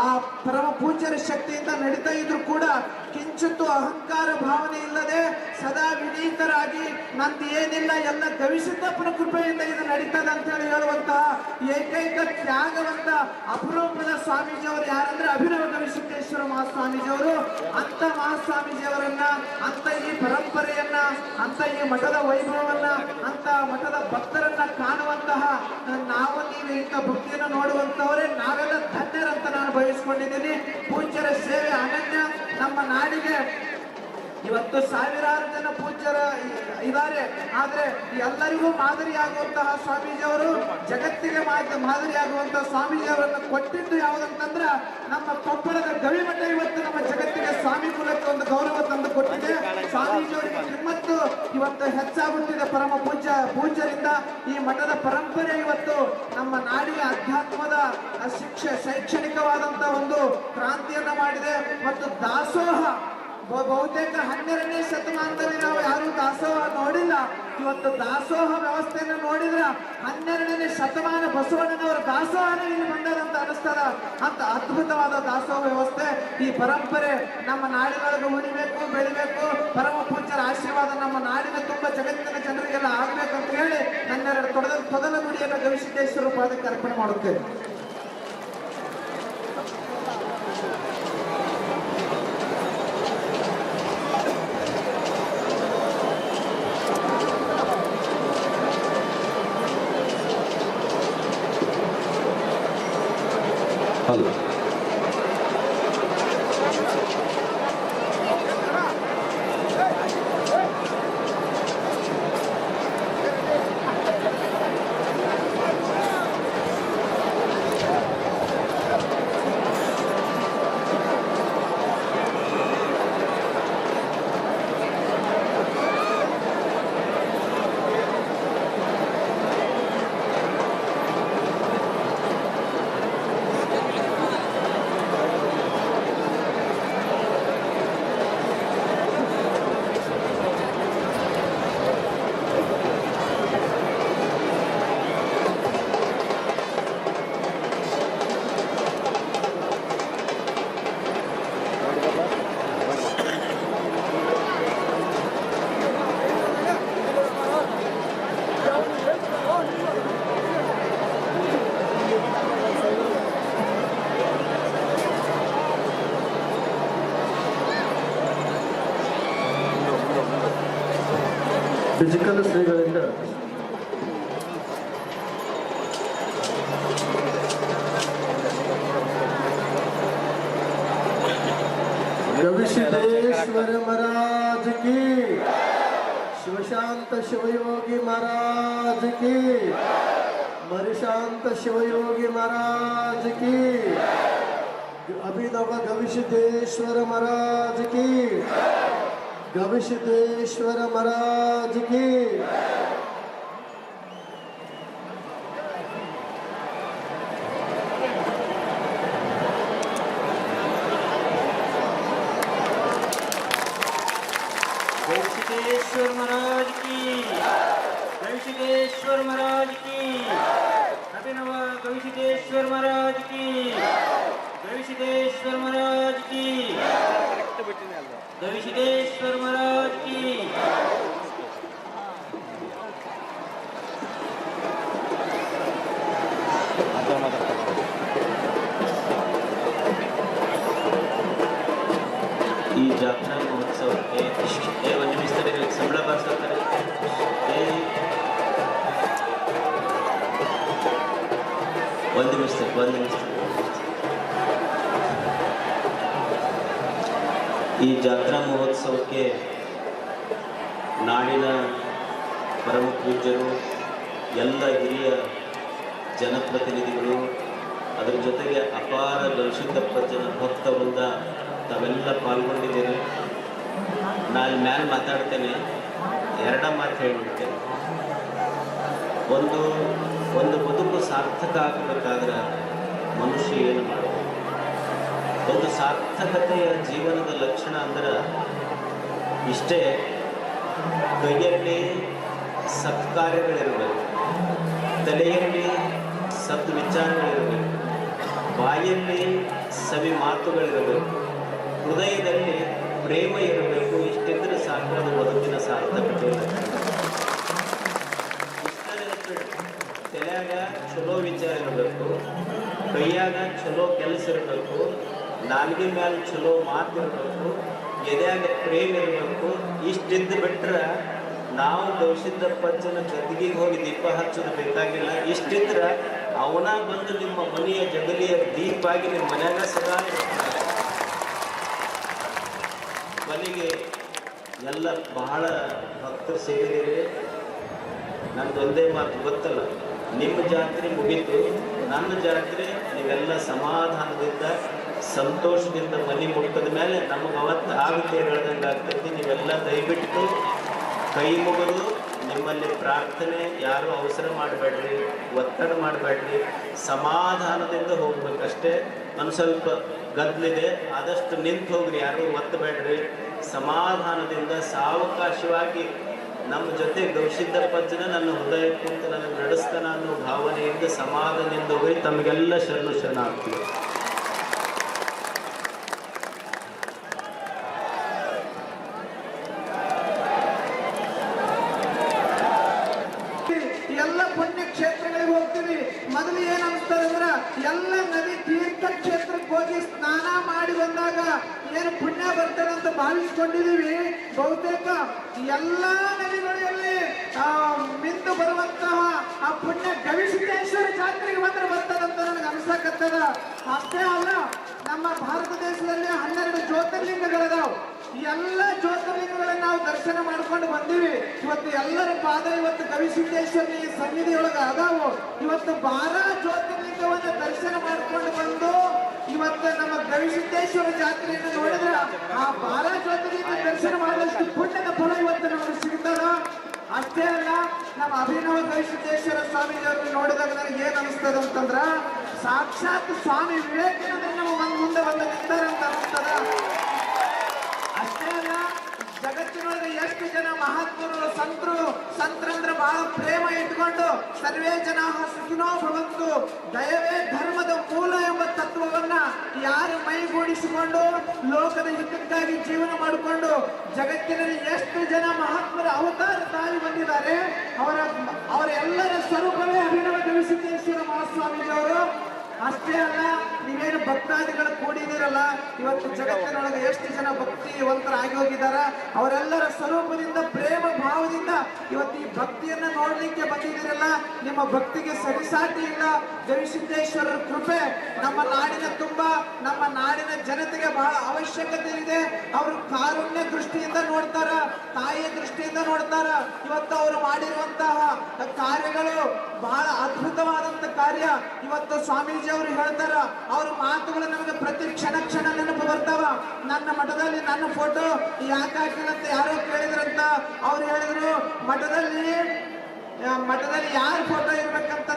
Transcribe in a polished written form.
ಆ ಪರಮ ಪೂಜ್ಯರ ಶಕ್ತಿಯಿಂದ ನಡೀತಾ ಇದ್ರು ಕೂಡ ಕಿಂಚಿತ್ತು ಅಹಂಕಾರ ಭಾವನೆ ಇಲ್ಲದೆ ಸದಾ ವಿನೀತರಾಗಿ ನಂದು ಏನಿಲ್ಲ ಎಲ್ಲ ಗವಿಸಿದ್ದಪ್ಪನ ಕೃಪೆಯಿಂದ ಇದು ನಡೀತದ ಅಂತ ಹೇಳಿ ಹೇಳುವಂತಹ ಏಕೈಕ ತ್ಯಾಗವಂತ ಅಪರೂಪದ ಸ್ವಾಮೀಜಿಯವರು ಯಾರಂದ್ರೆ ಅಭಿನವ ಗವಿಸಿದ್ದೇಶ್ವರ ಮಹಾಸ್ವಾಮೀಜಿಯವರು. ಅಂತ ಮಹಾಸ್ವಾಮೀಜಿಯವರನ್ನ, ಅಂತ ಈ ಪರಂಪರೆಯನ್ನ, ಅಂತ ಈ ಮಠದ ವೈಭವವನ್ನ, ಅಂತ ಮಠದ ಭಕ್ತರನ್ನ ಕಾಣುವಂತಹ ನಾವು ನೀವು ಇಂಥ ಭಕ್ತಿಯನ್ನು ನೋಡುವಂತವರೇ ನಾವೆಲ್ಲ ಧನ್ಯರಂತ ನಾನು ಬಯಸ್ಕೊಂಡಿದ್ದೀನಿ. ಪೂಜ್ಯರ ಸೇವೆ ಅನನ್ಯ. ನಮ್ಮ ನಾಡಿಗೆ ಇವತ್ತು ಸಾವಿರಾರು ಜನ ಪೂಜ್ಯರ ಇದ್ದಾರೆ, ಆದ್ರೆ ಎಲ್ಲರಿಗೂ ಮಾದರಿಯಾಗುವಂತಹ ಸ್ವಾಮೀಜಿಯವರು, ಜಗತ್ತಿಗೆ ಮಾದರಿಯಾಗುವಂತಹ ಸ್ವಾಮೀಜಿಯವರನ್ನು ಕೊಟ್ಟಿದ್ದು ಯಾವುದಂತಂದ್ರ ನಮ್ಮ ಕೊಪ್ಪಳದ ಗವಿಮಠ ಇವತ್ತು ನಮ್ಮ ಜಗತ್ತಿಗೆ ಸ್ವಾಮಿ ಕುಲಕ್ಕೆ ಒಂದು ಗೌರವ ತಂದು ಕೊಟ್ಟಿದೆ. ಸ್ವಾಮೀಜಿಯವರಿಗೆ ಕಿಮ್ಮತ್ತು ಇವತ್ತು ಹೆಚ್ಚಾಗುತ್ತಿದೆ ಪರಮ ಪೂಜ್ಯರಿಂದ. ಈ ಮಠದ ಪರಂಪರೆ ಇವತ್ತು ನಮ್ಮ ನಾಡಿಗೆ ಅಧ್ಯಾತ್ಮದ ಶೈಕ್ಷಣಿಕವಾದಂತಹ ಒಂದು ಕ್ರಾಂತಿಯನ್ನ ಮಾಡಿದೆ. ಮತ್ತು ದಾಸೋಹ ಬಹುತೇಕ 12ನೇ ಶತಮಾನದಲ್ಲಿ ನಾವು ಯಾರು ದಾಸೋಹ ನೋಡಿಲ್ಲ. ಇವತ್ತು ದಾಸೋಹ ವ್ಯವಸ್ಥೆಯನ್ನು ನೋಡಿದ್ರ 12ನೇ ಶತಮಾನ ಬಸವಣ್ಣನವರ ದಾಸೋಹನೇ ಇಲ್ಲಿ ಬಂದದಂತ ಅನಿಸ್ತದ. ಅಂತ ಅದ್ಭುತವಾದ ದಾಸೋಹ ವ್ಯವಸ್ಥೆ, ಈ ಪರಂಪರೆ ನಮ್ಮ ನಾಡಿನೊಳಗೆ ಉಳಿಬೇಕು, ಬೆಳಿಬೇಕು. ಪರಮ ಪೂಜ್ಯರ ಆಶೀರ್ವಾದ ನಮ್ಮ ನಾಡಿನ ತುಂಬ ಜಗತ್ತಿನ ಜನರಿಗೆಲ್ಲ ಆಗ್ಬೇಕಂತ ಹೇಳಿ ನನ್ನೆರಡು ತೊದಲ ನುಡಿಯನ್ನು ಗವಿಸಿದ್ದೇಶ್ವರ ಪಾದಕ್ಕೆ ಅರ್ಪಣೆ ಮಾಡುತ್ತೇನೆ. ಹಲೋ ಫಿಸಿಕಲ್ ಶ್ರೀಗಳಿಂದ गविसिद्धेश्वर महाराज की, शिवशांत शिवयोगी महाराज की, मरिशांत शिवयोगी महाराज की, अभिनव गविसिद्धेश्वर महाराज की, गविसिद्धेश्वर महाराज की. गविसिद्धेश्वर महाराज की, गविसिद्धेश्वर महाराज की, अभिनव गविसिद्धेश्वर महाराज की, गविसिद्धेश्वर महाराज की, गविसिद्धेश्वर महाराज की. ಈ ಜಾತ್ರಾ ಮಹೋತ್ಸವಕ್ಕೆ ಒಂದು ನಿಮಿಷದಲ್ಲಿ ಸಂಬಳ ಬರ್ತಾರೆ. ಒಂದು ನಿಮಿಷ. ಈ ಜಾತ್ರಾ ಮಹೋತ್ಸವಕ್ಕೆ ನಾಡಿನ ಪರಮ ಪೂಜ್ಯರು, ಎಲ್ಲ ಹಿರಿಯ ಜನಪ್ರತಿನಿಧಿಗಳು, ಅದರ ಜೊತೆಗೆ ಅಪಾರ ಗವಿಸಿದ್ದಪ್ಪ ಜನ ಭಕ್ತ ವೃಂದ ತಾವೆಲ್ಲ ಪಾಲ್ಗೊಂಡಿದ್ದೀರಿ. ನಾನು ಮ್ಯಾಲೆ ಮಾತಾಡ್ತೇನೆ, ಎರಡ ಮಾತು ಹೇಳಿಬಿಡ್ತೇನೆ. ಒಂದು ಬದುಕು ಸಾರ್ಥಕ ಆಗಬೇಕಾದ್ರೆ ಮನುಷ್ಯ ಏನು ಮಾಡಬೇಕು? ಒಂದು ಸಾರ್ಥಕತೆಯ ಜೀವನದ ಲಕ್ಷಣ ಅಂದ್ರೆ ಇಷ್ಟೇ, ಕೈಯಲ್ಲಿ ಸತ್ಕಾರ್ಯಗಳಿರಬೇಕು, ತಲೆಯಲ್ಲಿ ಸದ್ವಿಚಾರಗಳಿರಬೇಕು, ಬಾಯಲ್ಲಿ ಸವಿ ಮಾತುಗಳಿರಬೇಕು, ಹೃದಯದಲ್ಲಿ ಪ್ರೇಮ ಇರಬೇಕು. ಇಷ್ಟಿದ್ರೆ ಸಾಕು, ಅದು ಬದುಕಿನ ಸಾರ್ಥಕತೆ ಇರುತ್ತೆ. ತಲೆಯಾಗ ಚಲೋ ವಿಚಾರ ಇರಬೇಕು, ಕೈಯಾಗ ಚಲೋ ಕೆಲಸ ಇರಬೇಕು, ನಾಲ್ಗೆ ಮೇಲೆ ಚಲೋ ಮಾತಿರಬೇಕು, ಎದೆಯಾಗ ಪ್ರೇಮ ಇರಬೇಕು. ಇಷ್ಟಿದ್ದು ಬಿಟ್ರೆ ನಾವು ಗವಿಸಿದ್ದಪ್ಪಜ್ಜನ ಗದ್ದಿಗೆ ಹೋಗಿ ದೀಪ ಹಚ್ಚೋದು ಬೇಕಾಗಿಲ್ಲ. ಇಷ್ಟಿದ್ರೆ ಅವನ ಬಂದು ನಿಮ್ಮ ಮನೆಯ ಜಗಲಿಯ ದೀಪ ಆಗಿ ನಿಮ್ಮ ಮನ್ಯಾಗ ಸದಾ ಇರ್ತಾನೆ. ಮನೆಗೆ ಎಲ್ಲ ಬಹಳ ಭಕ್ತರು ಸೇರಿದ್ದೀರಿ. ನಂದೊಂದೇ ಮಾತು ಗೊತ್ತಲ್ಲ, ನಿಮ್ಮ ಜಾತ್ರೆ ಮುಗೀತು, ನನ್ನ ಜಾತ್ರೆ ನೀವೆಲ್ಲ ಸಮಾಧಾನದಿಂದ ಸಂತೋಷದಿಂದ ಮನೆ ಮುಟ್ಟದ ಮೇಲೆ ನಮಗೆ ಅವತ್ತು ಆಗುತ್ತೆ ಹೇಳ್ದಂಗೆ ಆಗ್ತೈತಿ. ನೀವೆಲ್ಲ ದಯವಿಟ್ಟು ಕೈ ಮುಗಿದು ನಿಮ್ಮಲ್ಲಿ ಪ್ರಾರ್ಥನೆ, ಯಾರು ಅವಸರ ಮಾಡಬೇಡ್ರಿ, ಒತ್ತಡ ಮಾಡಬೇಡ್ರಿ, ಸಮಾಧಾನದಿಂದ ಹೋಗ್ಬೇಕಷ್ಟೇ. ಒಂದು ಸ್ವಲ್ಪ ಗದ್ದಲಿದೆ, ಆದಷ್ಟು ನಿಂತು ಹೋಗ್ರಿ, ಯಾರು ಒತ್ತಬೇಡ್ರಿ. ಸಮಾಧಾನದಿಂದ ಸಾವಕಾಶವಾಗಿ ನಮ್ಮ ಜೊತೆ ಗವಿಸಿದ್ದಪ್ಪಜ್ಜನ ನನ್ನ ಹೃದಯ ಕುಂತು ನನಗೆ ನಡೆಸ್ತಾನ ಅನ್ನೋ ಭಾವನೆಯಿಂದ ಸಮಾಧಾನದಿಂದ ಹೋಗಿ ತಮಗೆಲ್ಲ ಶರಣಾಗ್ತೀವಿ. ಎಲ್ಲ ಪುಣ್ಯ ಕ್ಷೇತ್ರಗಳಿಗೆ ಹೋಗ್ತೀವಿ. ಮೊದಲು ಏನ್ ಅನಿಸ್ತದೆ ಅಂದ್ರೆ ಎಲ್ಲ ನದಿ ತೀರ್ಥ ಕ್ಷೇತ್ರಕ್ಕೆ ಹೋಗಿ ಸ್ನಾನ ಮಾಡಿ ಬಂದಾಗ ಏನು ಪುಣ್ಯ ಬರ್ತದೆ ಅಂತ ಭಾವಿಸ್ಕೊಂಡಿದೀವಿ. ಬಹುತೇಕ ಎಲ್ಲಾ ನದಿಗಳಲ್ಲಿ ಮಿಂದು ಬರುವಂತಹ ಆ ಪುಣ್ಯ ಗವಿಸಿದ್ದೇಶ್ವರ ಜಾತ್ರೆಗೆ ಮಾತ್ರ ಬರ್ತದಂತ ನನಗೆ ಅನ್ಸಕತ್ತದ. ಅಷ್ಟೇ ಅಲ್ಲ, ನಮ್ಮ ಭಾರತ ದೇಶದಲ್ಲಿ 12 ಜ್ಯೋತಿರ್ಲಿಂಗಗಳಿದಾವ್. ಎಲ್ಲ ಜ್ಯೋತಿರ್ಲಿಂಗಗಳನ್ನ ನಾವು ದರ್ಶನ ಮಾಡ್ಕೊಂಡು ಬಂದೀವಿ. ಇವತ್ತು ಎಲ್ಲರ ಪಾದ ಇವತ್ತು ಗವಿಸಿದ್ದೇಶ್ವರ ಸನ್ನಿಧಿಯೊಳಗೆ ಅದಾವು. ಇವತ್ತು 12 ಜ್ಯೋತಿರ್ಲಿಂಗವನ್ನ ದರ್ಶನ ಮಾಡ್ಕೊಂಡು ಬಂದು ಇವತ್ತು ನಮ್ಮ ಗವಿಸಿದ್ದೇಶ್ವರ ಜಾತ್ರೆಯನ್ನು ನೋಡಿದ್ರೆ ಆ 12 ಜ್ಯೋತಿರ್ಲಿಂಗ ದರ್ಶನ ಮಾಡಿದಷ್ಟು ಪುಣ್ಯದ ಫಲ ಇವತ್ತು ನಮಗೆ ಸಿಗ್ತದ. ಅಷ್ಟೇ ಅಲ್ಲ, ನಮ್ಮ ಅಭಿನವ ಗವಿಸಿದ್ದೇಶ್ವರ ಸ್ವಾಮೀಜಿಯವ್ರನ್ನ ನೋಡಿದಾಗ ನನಗೆ ಏನ್ ಅನಿಸ್ತದ ಅಂತಂದ್ರ ಸಾಕ್ಷಾತ್ ಸ್ವಾಮಿ ವಿವೇಕಾನಂದ ನಮ್ಮ ಮುಂದೆ ಬಂದು ನಿಂತಾರೆ ಅಂತ ಅನಿಸ್ತದ. ಅಷ್ಟೇ ಅಲ್ಲ, ಜಗತ್ತಿನೊಳಗೆ ಎಷ್ಟು ಜನ ಮಹಾತ್ಮರು ಸಂತರಂದ್ರೆ ಬಹಳ ಪ್ರೇಮ ಇಟ್ಕೊಂಡು ಸರ್ವೇ ಜನ ಸುಖಿನೋ ಭವಂತು, ದಯವೇ ಧರ್ಮದ ಮೂಲ ಎಂಬ ತತ್ವವನ್ನ ಯಾರು ಮೈಗೂಡಿಸಿಕೊಂಡು ಲೋಕದ ಹಿತಕ್ಕಾಗಿ ಜೀವನ ಮಾಡಿಕೊಂಡು ಜಗತ್ತಿನಲ್ಲಿ ಎಷ್ಟು ಜನ ಮಹಾತ್ಮರ ಅವತಾರ ತಾಳಿ ಬಂದಿದ್ದಾರೆ. ಅವರ ಎಲ್ಲರ ಸ್ವರೂಪವೇ ಅಭಿನವ ಗವಿಸಿದ್ದೇಶ್ವರ ಮಹಾಸ್ವಾಮೀಜಿಯವರು. ಅಷ್ಟೇ ಅಲ್ಲ, ನೀವೇನು ಭಕ್ತಾದಿಗಳು ಕೂಡಿದಿರಲ್ಲ, ಇವತ್ತು ಜಗತ್ತಿನೊಳಗೆ ಎಷ್ಟು ಜನ ಭಕ್ತಿವಂತರಾಗಿ ಹೋಗಿದ್ದಾರೆ. ಅವರೆಲ್ಲರ ಸ್ವರೂಪದಿಂದ ಪ್ರೇಮ ಭಾವದಿಂದ ಇವತ್ತು ಈ ಭಕ್ತಿಯನ್ನ ನೋಡ್ಲಿಕ್ಕೆ ಬಂದಿದ್ದೀರಲ್ಲ, ನಿಮ್ಮ ಭಕ್ತಿಗೆ ಸರಿಸಾಟಿ ಇಲ್ಲ. ಗವಿಸಿದ್ದೇಶ್ವರರ ಕೃಪೆ ನಮ್ಮ ನಾಡಿನ ನಮ್ಮ ನಾಡಿನ ಜನತೆಗೆ ಬಹಳ ಅವಶ್ಯಕತೆ ಇದೆ. ಅವರು ಕಾರುಣ್ಯ ದೃಷ್ಟಿಯಿಂದ ನೋಡ್ತಾರ, ತಾಯಿಯ ದೃಷ್ಟಿಯಿಂದ ನೋಡ್ತಾರ. ಇವತ್ತು ಅವರು ಮಾಡಿರುವಂತಹ ಕಾರ್ಯಗಳು ಬಹಳ ಅದ್ಭುತವಾದಂತ ಕಾರ್ಯ. ಇವತ್ತು ಸ್ವಾಮೀಜಿ ಅವರು ಹೇಳ್ತಾರ, ಅವ್ರ ಮಾತುಗಳು ನಮಗೆ ಪ್ರತಿ ಕ್ಷಣ ನೆನಪು ಬರ್ತಾವ. ನನ್ನ ಮಠದಲ್ಲಿ ನನ್ನ ಫೋಟೋ ಯಾಕೆ ಹಾಕಿಲ್ಲ ಅಂತ ಯಾರೋ ಕೇಳಿದ್ರಂತ. ಅವ್ರು ಹೇಳಿದ್ರು, ಮಠದಲ್ಲಿ ಯಾರ ಫೋಟೋ ಇರ್ಬೇಕಂತ